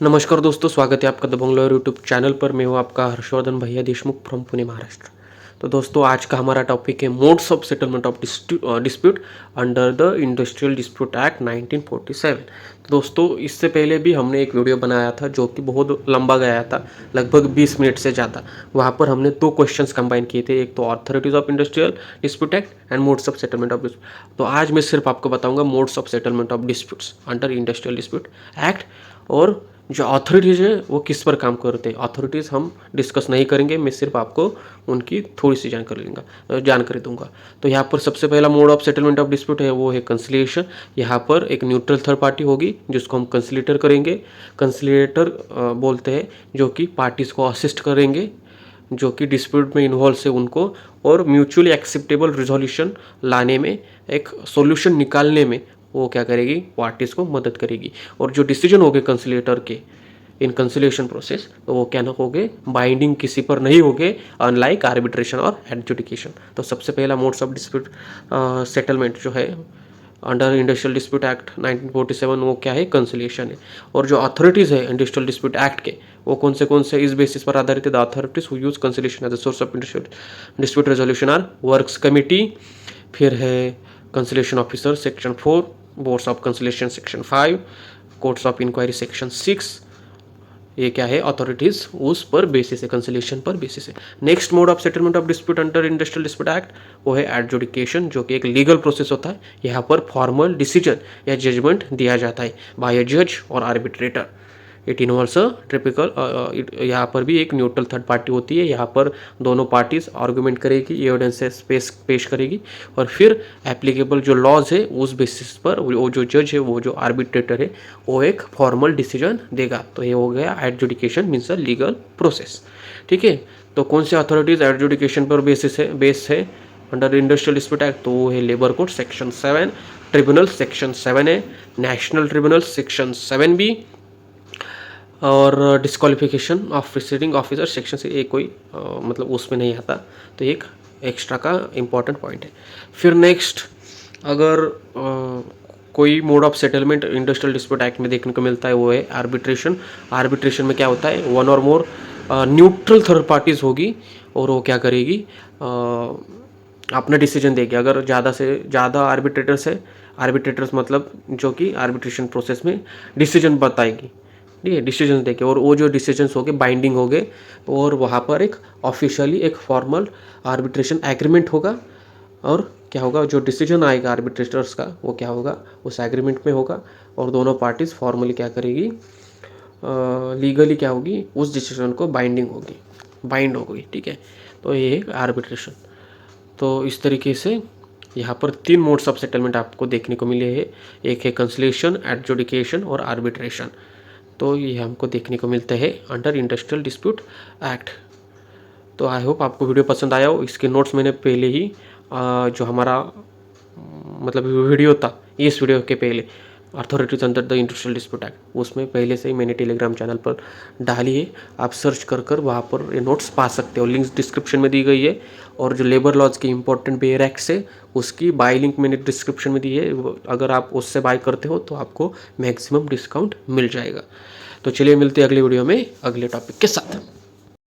नमस्कार दोस्तों, स्वागत है आपका द बंगलोर यूट्यूब चैनल पर। मैं हूँ आपका हर्षवर्धन भैया देशमुख फ्रॉम पुणे महाराष्ट्र। तो दोस्तों, आज का हमारा टॉपिक है modes of settlement of dispute under the industrial dispute act 1947। तो दोस्तों, इससे पहले भी हमने एक वीडियो बनाया था जो कि बहुत लंबा गया था, लगभग 20 मिनट से ज़्यादा। वहाँ पर हमने 2 क्वेश्चंस कंबाइन किए थे, एक तो authorities of industrial dispute act and modes of settlement of dispute. तो आज मैं सिर्फ आपको बताऊँगा modes of settlement of disputes under industrial dispute act. और जो अथॉरिटीज़ है वो किस पर काम करते हैं, अथॉरिटीज़ हम डिस्कस नहीं करेंगे, मैं सिर्फ आपको उनकी थोड़ी सी जानकारी दूंगा। तो यहाँ पर सबसे पहला mode of settlement of dispute है वो है कंसिलिएशन। यहाँ पर एक न्यूट्रल थर्ड पार्टी होगी जिसको हम कंसिलेटर करेंगे। कंसिलेटर बोलते हैं जो कि पार्टीज़ को असिस्ट करेंगे जो कि डिस्प्यूट में इन्वॉल्व है उनको, और म्यूचुअली एक्सेप्टेबल रिजोल्यूशन लाने में, एक सॉल्यूशन निकालने में वो क्या करेगी, पार्टीज को मदद करेगी। और जो डिसीजन हो गए कंसिलेटर के इन कंसिलेशन प्रोसेस, तो वो क्या ना हो गए, बाइंडिंग किसी पर नहीं हो गए, अनलाइक आर्बिट्रेशन और एडजुडिकेशन। तो सबसे पहला मोड्स ऑफ डिस्प्यूट सेटलमेंट जो है अंडर इंडस्ट्रियल डिस्प्यूट एक्ट 1947 वो क्या है, कंसिलिएशन है। और जो अथॉरिटीज़ है इंडस्ट्रियल डिस्प्यूट एक्ट के, वो कौन से इस बेसिस पर आधारित है, the authorities who use conciliation as a source of industrial dispute resolution are works committee, फिर है conciliation officer section 4, boards of conciliation section 5, courts of inquiry section 6। ये क्या है, अथॉरिटीज उस पर बेसिस है, कंसिलिएशन पर बेसिस है। Next mode of settlement of dispute under industrial dispute act वो है एडजुडिकेशन, जो कि एक लीगल प्रोसेस होता है। यहाँ पर फॉर्मल डिसीजन या जजमेंट दिया जाता है बाय अ जज और arbitrator. It involves a typical, यहाँ पर भी एक न्यूट्रल थर्ड पार्टी होती है। यहाँ पर दोनों पार्टीज आर्गूमेंट करेगी, एविडेंसेस पेश करेगी, और फिर एप्लीकेबल जो लॉज है उस बेसिस पर वो जो जज है, वो जो आर्बिट्रेटर है, वो एक फॉर्मल डिसीजन देगा। तो ये हो गया adjudication means a legal process. ठीक है। तो कौन से अथॉरिटीज एडजुडिकेशन पर बेस है अंडर इंडस्ट्रियल डिस्प्यूट एक्ट, तो वो है labour code section 7, tribunal section 7A, national tribunal section 7B, और disqualification of preceding officer section से एक कोई मतलब उसमें नहीं आता, तो एक एक्स्ट्रा का इम्पॉर्टेंट पॉइंट है। फिर नेक्स्ट, अगर कोई mode of settlement industrial dispute act में देखने को मिलता है वो है आर्बिट्रेशन। आर्बिट्रेशन में क्या होता है, वन और मोर न्यूट्रल थर्ड पार्टीज होगी और वो क्या करेगी, अपना डिसीजन देगी। अगर ज़्यादा से ज़्यादा आर्बिट्रेटर्स है, आर्बिट्रेटर्स मतलब जो कि आर्बिट्रेशन प्रोसेस में डिसीजन बताएगी, ठीक है, डिसीजन देके, और वो जो डिसीजंस हो गए बाइंडिंग हो गए, और वहाँ पर एक ऑफिशियली एक फॉर्मल आर्बिट्रेशन एग्रीमेंट होगा। और क्या होगा, जो डिसीजन आएगा आर्बिट्रेटर्स का वो क्या होगा, उस एग्रीमेंट में होगा, और दोनों पार्टीज फॉर्मली क्या करेगी, लीगली क्या होगी, उस डिसीजन को बाइंड होगी। ठीक है। तो ये है आर्बिट्रेशन। तो इस तरीके से यहाँ पर 3 मोड्स ऑफ सेटलमेंट आपको देखने को मिले हैं। एक है कंसिलिएशन, एडजुडिकेशन और आर्बिट्रेशन। तो ये हमको देखने को मिलते हैं अंडर इंडस्ट्रियल डिस्प्यूट एक्ट। तो आई होप आपको वीडियो पसंद आया हो। इसके नोट्स मैंने पहले ही जो हमारा मतलब वीडियो था, इस वीडियो के पहले authorities under the industrial dispute act, उसमें पहले से ही मैंने टेलीग्राम चैनल पर डाली है। आप सर्च कर वहाँ पर ये नोट्स पा सकते हो, लिंक्स डिस्क्रिप्शन में दी गई है। और जो लेबर लॉज की इंपॉर्टेंट बेयर एक्ट है उसकी बाई लिंक मैंने डिस्क्रिप्शन में दी है। अगर आप उससे बाय करते हो तो आपको मैक्सिमम डिस्काउंट मिल जाएगा। तो चलिए मिलते हैं अगले वीडियो में अगले टॉपिक के साथ।